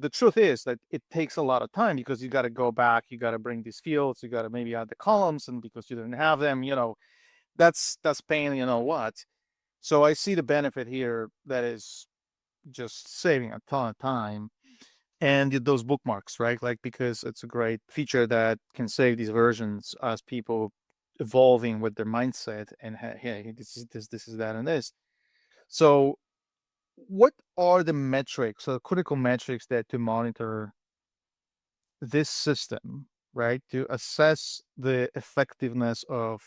The truth is that it takes a lot of time because you got to go back, you got to bring these fields, you got to maybe add the columns, and because you didn't have them, that's pain, what. So I see the benefit here that is just saving a ton of time and those bookmarks, right? Like because it's a great feature that can save these versions as people evolving with their mindset and hey, this is that and this. So what are the metrics, so critical metrics that to monitor this system, right? To assess the effectiveness of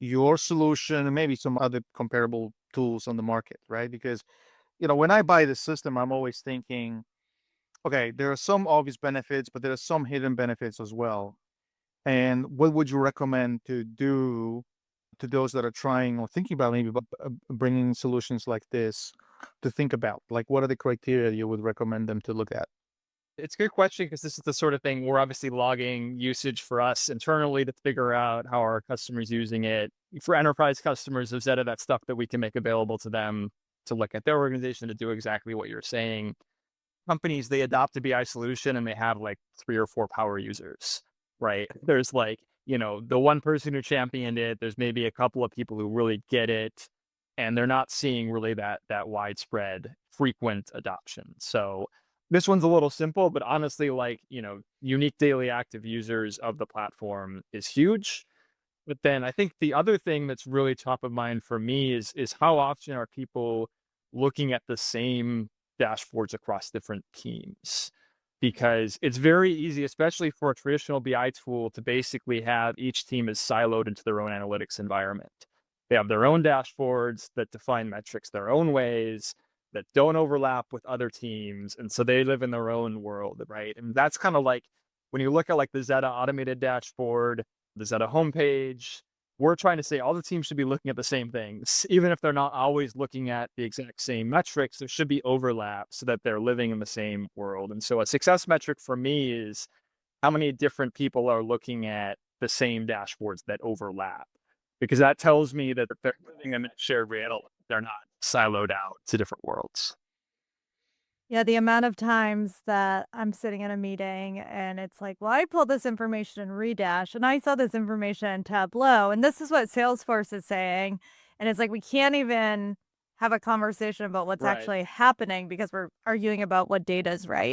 your solution and maybe some other comparable tools on the market, right? Because, when I buy the system, I'm always thinking, okay, there are some obvious benefits, but there are some hidden benefits as well. And what would you recommend to do to those that are trying or thinking about maybe bringing solutions like this to think about? Like, what are the criteria you would recommend them to look at? It's a good question because this is the sort of thing we're obviously logging usage for us internally to figure out how our customers using it. For enterprise customers of Zeta, that's stuff that we can make available to them to look at their organization to do exactly what you're saying. Companies, they adopt a BI solution and they have like 3 or 4 power users, right? There's like, the one person who championed it, there's maybe a couple of people who really get it, and they're not seeing really that widespread frequent adoption. So this one's a little simple, but honestly, like, unique daily active users of the platform is huge. But then I think the other thing that's really top of mind for me is how often are people looking at the same dashboards across different teams? Because it's very easy, especially for a traditional BI tool, to basically have each team is siloed into their own analytics environment. They have their own dashboards that define metrics their own ways that don't overlap with other teams. And so they live in their own world, right? And that's kind of like when you look at like the Zeta automated dashboard, the Zeta homepage, we're trying to say all the teams should be looking at the same things, even if they're not always looking at the exact same metrics. There should be overlap so that they're living in the same world. And so a success metric for me is how many different people are looking at the same dashboards that overlap, because that tells me that they're living in a shared reality. They're not siloed out to different worlds. Yeah, the amount of times that I'm sitting in a meeting and it's like, well, I pulled this information in Redash and I saw this information in Tableau, and this is what Salesforce is saying. And it's like, we can't even have a conversation about what's Right. actually happening because we're arguing about what data is right.